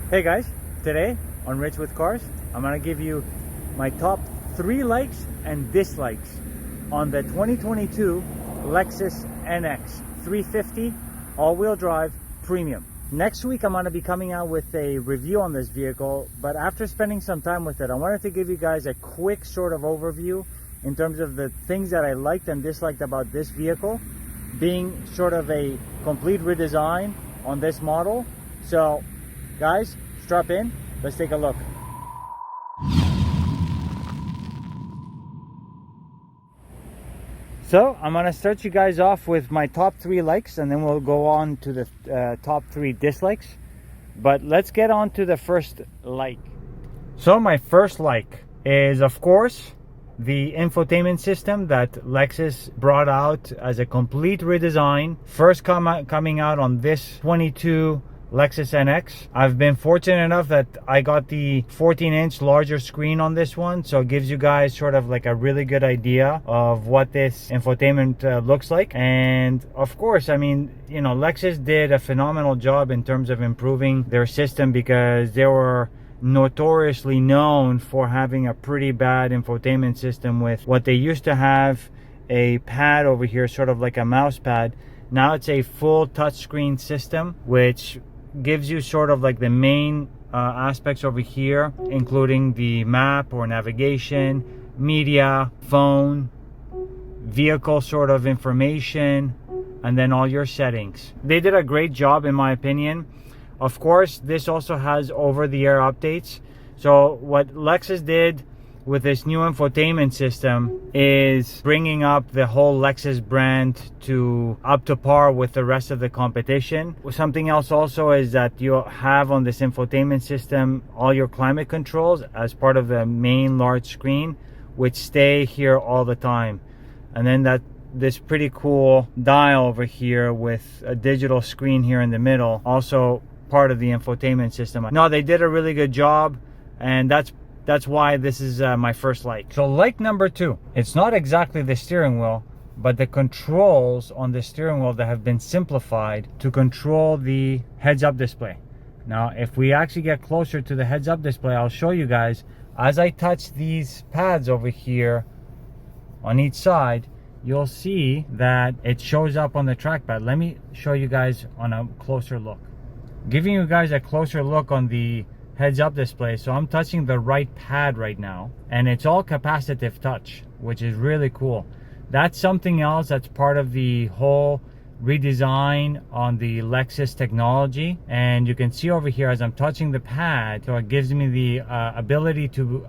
Hey guys, today on Rich with Cars, I'm gonna give you my top 3 likes and dislikes on the 2022 Lexus NX350 all-wheel drive Premium. Next week I'm gonna be coming out with a review on this vehicle, but after spending some time with it, I wanted to give you guys a quick sort of overview in terms of the things that I liked and disliked about this vehicle, being sort of a complete redesign on this model. So guys, strap in, let's take a look. So I'm gonna start you guys off with my top 3 likes, and then we'll go on to the top 3 dislikes. But let's get on to the first like. So my first like is, of course, the infotainment system that Lexus brought out as a complete redesign. First coming out on this 22 Lexus NX. I've been fortunate enough that I got the 14-inch larger screen on this one, so it gives you guys sort of like a really good idea of what this infotainment looks like. And of course, I mean, you know, Lexus did a phenomenal job in terms of improving their system, because they were notoriously known for having a pretty bad infotainment system with what they used to have, a pad over here, sort of like a mouse pad. Now it's a full touchscreen system, which gives you sort of like the main aspects over here, including the map or navigation, media, phone, vehicle sort of information, and then all your settings. They did a great job in my opinion. Of course, this also has over-the-air updates. So what Lexus did with this new infotainment system is bringing up the whole Lexus brand up to par with the rest of the competition. Something else also is that you have on this infotainment system all your climate controls as part of the main large screen, which stay here all the time. And then this pretty cool dial over here with a digital screen here in the middle, also part of the infotainment system. No, they did a really good job, and that's why this is my first like. So like number 2, it's not exactly the steering wheel, but the controls on the steering wheel that have been simplified to control the heads-up display. Now, if we actually get closer to the heads-up display, I'll show you guys. As I touch these pads over here on each side, you'll see that it shows up on the trackpad. Let me show you guys on a closer look. Giving you guys a closer look on the heads-up display. So I'm touching the right pad right now, and it's all capacitive touch, which is really cool. That's something else that's part of the whole redesign on the Lexus technology. And you can see over here as I'm touching the pad, so it gives me the ability to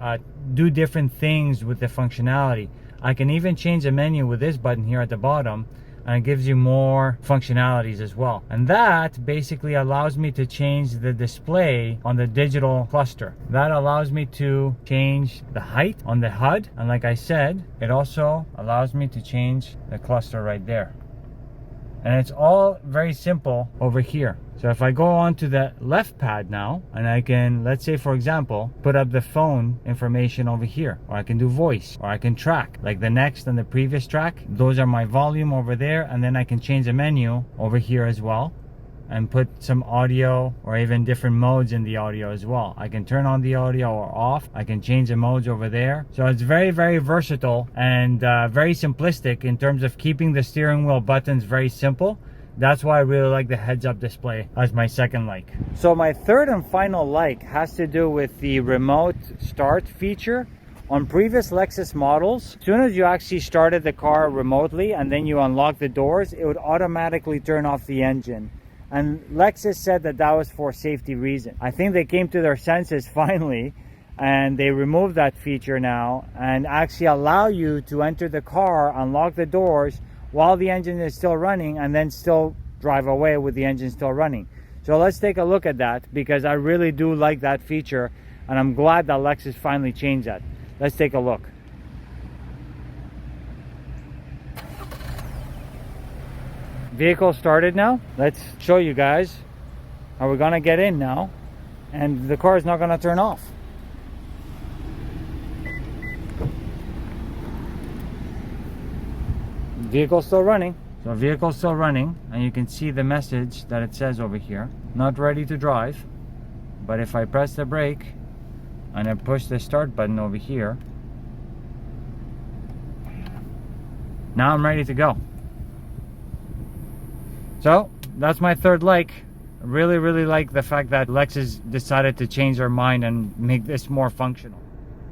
do different things with the functionality. I can even change the menu with this button here at the bottom, and it gives you more functionalities as well. And that basically allows me to change the display on the digital cluster. That allows me to change the height on the HUD. And like I said, it also allows me to change the cluster right there. And it's all very simple over here. So if I go on to the left pad now, and I can, let's say for example, put up the phone information over here, or I can do voice, or I can track, like the next and the previous track. Those are my volume over there, and then I can change the menu over here as well, and put some audio or even different modes in the audio as well. I can turn on the audio or off. I can change the modes over there. So it's very, very versatile and very simplistic in terms of keeping the steering wheel buttons very simple. That's why I really like the heads-up display as my second like. So my third and final like has to do with the remote start feature. On previous Lexus models, as soon as you actually started the car remotely and then you unlock the doors, it would automatically turn off the engine. And Lexus said that that was for safety reasons. I think they came to their senses finally, and they removed that feature now and actually allow you to enter the car, unlock the doors while the engine is still running, and then still drive away with the engine still running. So let's take a look at that, because I really do like that feature, and I'm glad that Lexus finally changed that. Let's take a look. Vehicle started now. Let's show you guys how we're gonna get in now, and the car is not gonna turn off. Vehicle still running. So vehicle still running, and you can see the message that it says over here, not ready to drive. But if I press the brake and I push the start button over here, now I'm ready to go. So that's my third like. Really like the fact that Lexus decided to change their mind and make this more functional.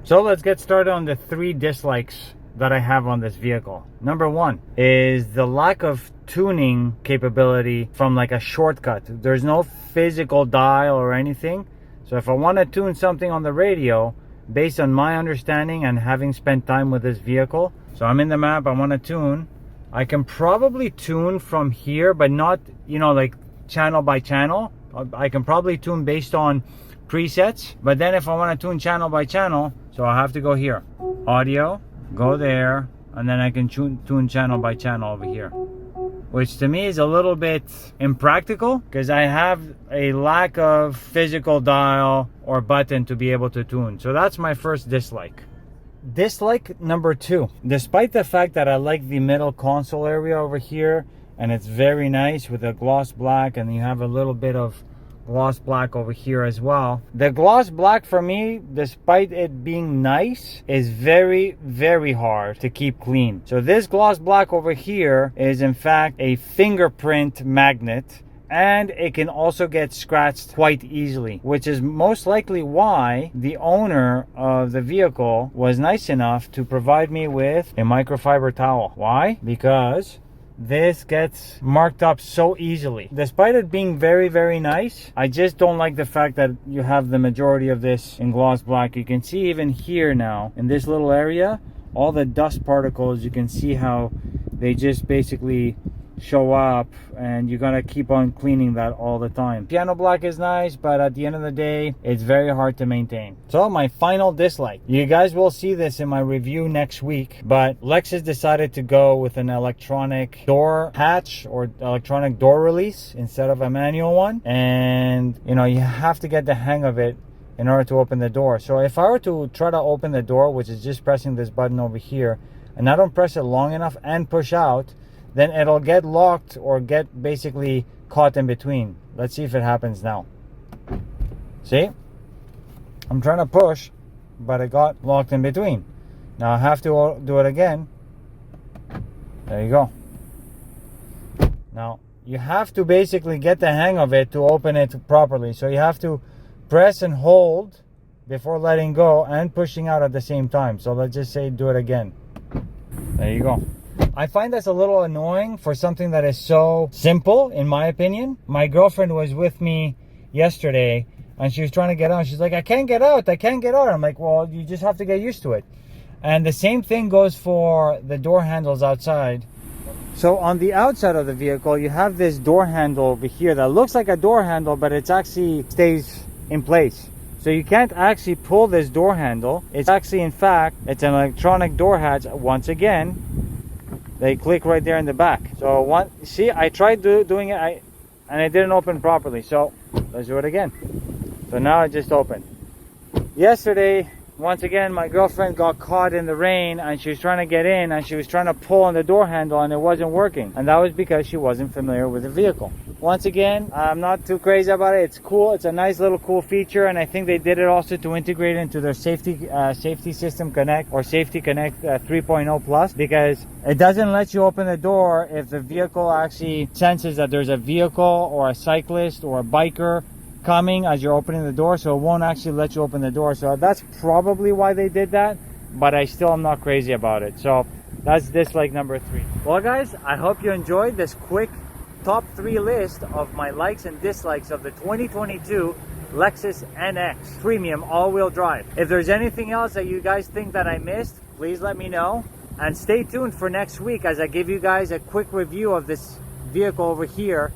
So let's get started on the 3 dislikes that I have on this vehicle. Number 1 is the lack of tuning capability from like a shortcut. There's no physical dial or anything. So if I want to tune something on the radio, based on my understanding and having spent time with this vehicle, so I'm in the map, I want to tune, I can probably tune from here, but not, you know, like channel by channel. I can probably tune based on presets, but then if I want to tune channel by channel, so I have to go here, audio, go there, and then I can tune channel by channel over here, which to me is a little bit impractical because I have a lack of physical dial or button to be able to tune. So that's my first dislike. Dislike number 2, despite the fact that I like the middle console area over here, and it's very nice with a gloss black, and you have a little bit of gloss black over here as well. The gloss black for me, despite it being nice, is very hard to keep clean. So this gloss black over here is in fact a fingerprint magnet, and it can also get scratched quite easily, which is most likely why the owner of the vehicle was nice enough to provide me with a microfiber towel. Why? Because this gets marked up so easily. Despite it being very nice, I just don't like the fact that you have the majority of this in gloss black. You can see even here now in this little area, all the dust particles, you can see how they just basically show up, and you gotta keep on cleaning that all the time. Piano black is nice, but at the end of the day, it's very hard to maintain. So my final dislike, you guys will see this in my review next week, but Lexus decided to go with an electronic door hatch or electronic door release instead of a manual one, and you know, you have to get the hang of it in order to open the door. So if I were to try to open the door, which is just pressing this button over here, and I don't press it long enough and push out, then it'll get locked or get basically caught in between. Let's see if it happens now. See? I'm trying to push, but it got locked in between. Now I have to do it again. There you go. Now, you have to basically get the hang of it to open it properly. So you have to press and hold before letting go and pushing out at the same time. So let's just say do it again. There you go. I find that's a little annoying for something that is so simple, in my opinion. My girlfriend was with me yesterday, and she was trying to get out. She's like, I can't get out. I'm like, well, you just have to get used to it. And the same thing goes for the door handles outside. So on the outside of the vehicle, you have this door handle over here that looks like a door handle, but it actually stays in place. So you can't actually pull this door handle. It's actually, in fact, it's an electronic door hatch. Once again, they click right there in the back. So see, I tried doing it, and it didn't open properly. So let's do it again. So now it just opened. Yesterday, once again, my girlfriend got caught in the rain, and she was trying to get in, and she was trying to pull on the door handle, and it wasn't working. And that was because she wasn't familiar with the vehicle. Once again, I'm not too crazy about it. It's cool. It's a nice little cool feature, and I think they did it also to integrate into their safety system connect, or safety connect 3.0 plus, because it doesn't let you open the door if the vehicle actually senses that there's a vehicle or a cyclist or a biker coming as you're opening the door. So it won't actually let you open the door. So that's probably why they did that, but I still am not crazy about it. So that's dislike number 3. Well guys, I hope you enjoyed this quick top 3 list of my likes and dislikes of the 2022 Lexus NX Premium all-wheel drive. If there's anything else that you guys think that I missed, please let me know, and stay tuned for next week as I give you guys a quick review of this vehicle over here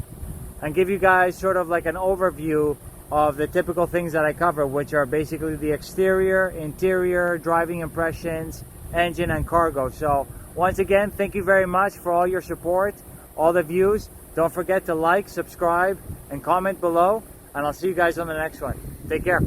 and give you guys sort of like an overview of the typical things that I cover, which are basically the exterior, interior, driving impressions, engine, and cargo. So once again, thank you very much for all your support, all the views. Don't forget to like, subscribe, and comment below, and I'll see you guys on the next one. Take care.